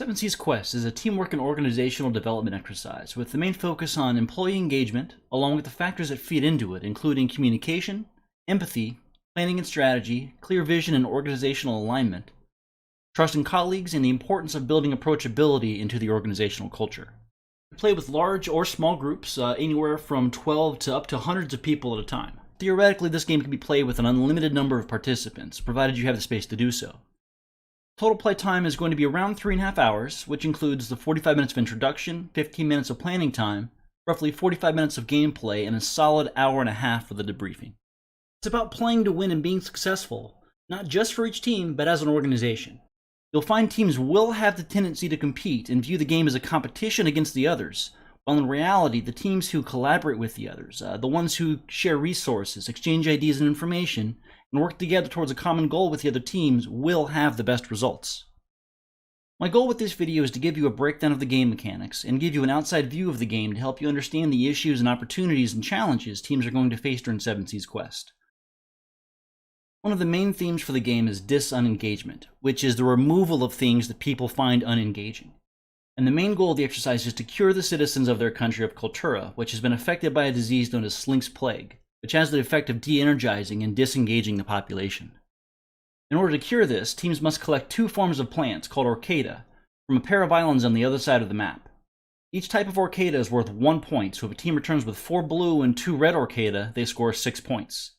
Seven Seas Quest is a teamwork and organizational development exercise with the main focus on employee engagement, along with the factors that feed into it, including communication, empathy, planning and strategy, clear vision and organizational alignment, trust in colleagues, and the importance of building approachability into the organizational culture. You play with large or small groups, anywhere from 12 to up to hundreds of people at a time. Theoretically, this game can be played with an unlimited number of participants, provided you have the space to do so. Total play time is going to be around 3.5 hours, which includes the 45 minutes of introduction, 15 minutes of planning time, roughly 45 minutes of gameplay, and a solid hour and a half for the debriefing. It's about playing to win and being successful, not just for each team, but as an organization. You'll find teams will have the tendency to compete and view the game as a competition against the others, while in reality, the teams who collaborate with the others, the ones who share resources, exchange ideas and information, and work together towards a common goal with the other teams, will have the best results. My goal with this video is to give you a breakdown of the game mechanics and give you an outside view of the game to help you understand the issues and opportunities and challenges teams are going to face during Seven Seas Quest. One of the main themes for the game is dis-unengagement, which is the removal of things that people find unengaging. And the main goal of the exercise is to cure the citizens of their country of Cultura, which has been affected by a disease known as Slink's Plague, which has the effect of de-energizing and disengaging the population. In order to cure this, teams must collect two forms of plants, called orchida, from a pair of islands on the other side of the map. Each type of orchida is worth 1 point, so if a team returns with 4 blue and 2 red orchida, they score 6 points.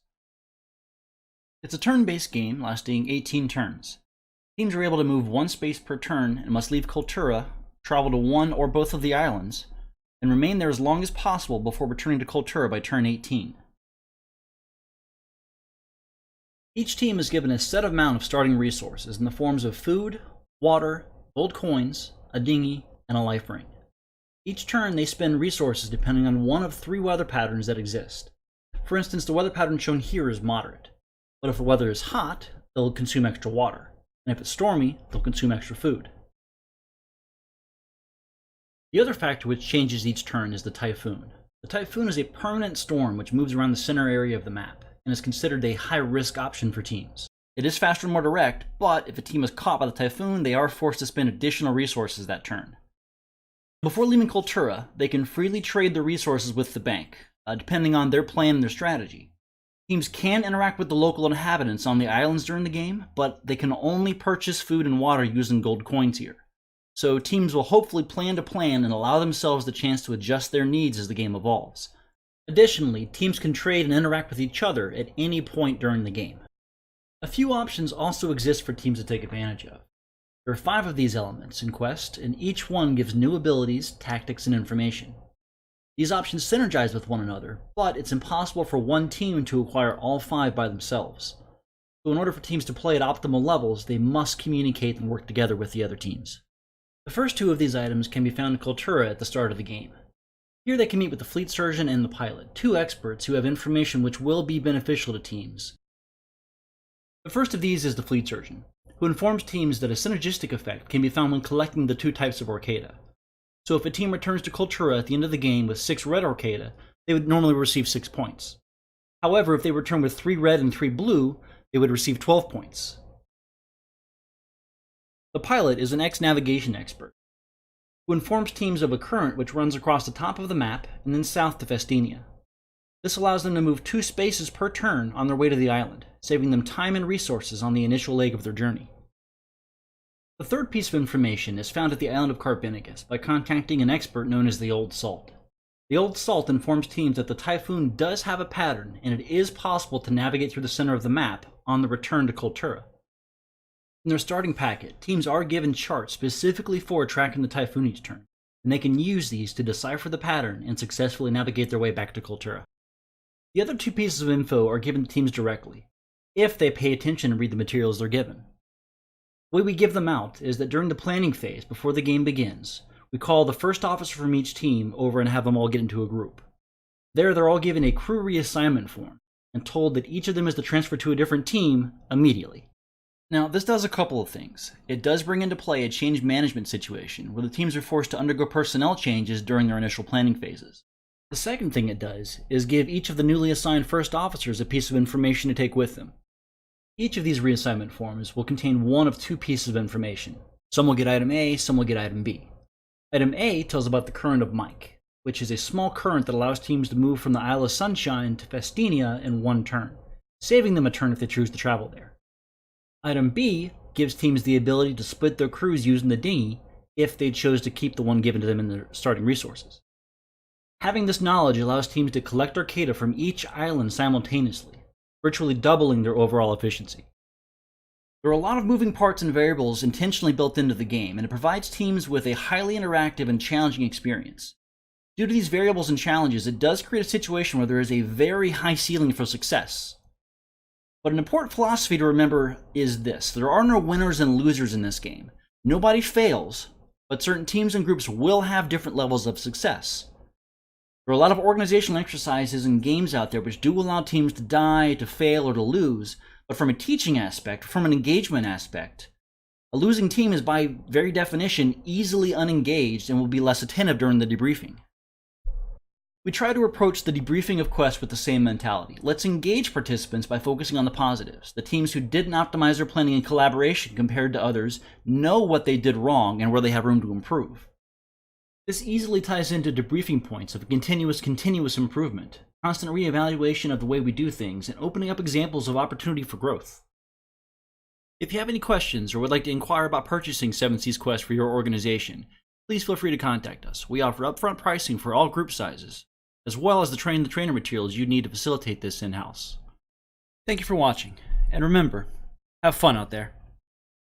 It's a turn-based game lasting 18 turns. Teams are able to move 1 space per turn and must leave Cultura, travel to one or both of the islands, and remain there as long as possible before returning to Cultura by turn 18. Each team is given a set amount of starting resources in the forms of food, water, gold coins, a dinghy, and a life ring. Each turn they spend resources depending on one of 3 weather patterns that exist. For instance, the weather pattern shown here is moderate, but if the weather is hot, they'll consume extra water, and if it's stormy, they'll consume extra food. The other factor which changes each turn is the typhoon. The typhoon is a permanent storm which moves around the center area of the map, and is considered a high-risk option for teams. It is faster and more direct, but if a team is caught by the typhoon, they are forced to spend additional resources that turn. Before leaving Cultura, they can freely trade their resources with the bank, depending on their plan and their strategy. Teams can interact with the local inhabitants on the islands during the game, but they can only purchase food and water using gold coins here. So teams will hopefully plan to plan and allow themselves the chance to adjust their needs as the game evolves. Additionally, teams can trade and interact with each other at any point during the game. A few options also exist for teams to take advantage of. There are 5 of these elements in Quest, and each one gives new abilities, tactics, and information. These options synergize with one another, but it's impossible for one team to acquire all 5 by themselves. So in order for teams to play at optimal levels, they must communicate and work together with the other teams. The first 2 of these items can be found in Cultura at the start of the game. Here they can meet with the fleet surgeon and the pilot, 2 experts who have information which will be beneficial to teams. The first of these is the fleet surgeon, who informs teams that a synergistic effect can be found when collecting the 2 types of orchida. So if a team returns to Cultura at the end of the game with 6 red orchida, they would normally receive 6 points. However, if they return with 3 red and 3 blue, they would receive 12 points. The pilot is an ex-navigation expert, who informs teams of a current which runs across the top of the map and then south to Festinia. This allows them to move 2 spaces per turn on their way to the island, saving them time and resources on the initial leg of their journey. The third piece of information is found at the island of Carbinigus by contacting an expert known as the Old Salt. The Old Salt informs teams that the typhoon does have a pattern, and it is possible to navigate through the center of the map on the return to Cultura. In their starting packet, teams are given charts specifically for tracking the typhoon each turn, and they can use these to decipher the pattern and successfully navigate their way back to Cultura. The other 2 pieces of info are given to teams directly, if they pay attention and read the materials they're given. The way we give them out is that during the planning phase, before the game begins, we call the first officer from each team over and have them all get into a group. There, they're all given a crew reassignment form, and told that each of them is to transfer to a different team immediately. Now, this does a couple of things. It does bring into play a change management situation, where the teams are forced to undergo personnel changes during their initial planning phases. The second thing it does is give each of the newly assigned first officers a piece of information to take with them. Each of these reassignment forms will contain one of 2 pieces of information. Some will get item A, some will get item B. Item A tells about the current of Mike, which is a small current that allows teams to move from the Isle of Sunshine to Festina in one turn, saving them a turn if they choose to travel there. Item B gives teams the ability to split their crews using the dinghy if they chose to keep the one given to them in their starting resources. Having this knowledge allows teams to collect Arcata from each island simultaneously, virtually doubling their overall efficiency. There are a lot of moving parts and variables intentionally built into the game, and it provides teams with a highly interactive and challenging experience. Due to these variables and challenges, it does create a situation where there is a very high ceiling for success. But an important philosophy to remember is this: there are no winners and losers in this game. Nobody fails, but certain teams and groups will have different levels of success. There are a lot of organizational exercises and games out there which do allow teams to die, to fail, or to lose, but from a teaching aspect, from an engagement aspect, a losing team is by very definition easily unengaged and will be less attentive during the debriefing. We try to approach the debriefing of quests with the same mentality. Let's engage participants by focusing on the positives. The teams who didn't optimize their planning and collaboration compared to others know what they did wrong and where they have room to improve. This easily ties into debriefing points of continuous improvement, constant reevaluation of the way we do things, and opening up examples of opportunity for growth. If you have any questions or would like to inquire about purchasing 7 Seas Quest for your organization, please feel free to contact us. We offer upfront pricing for all group sizes, as well as the train-the-trainer materials you need to facilitate this in-house. Thank you for watching, and remember, have fun out there.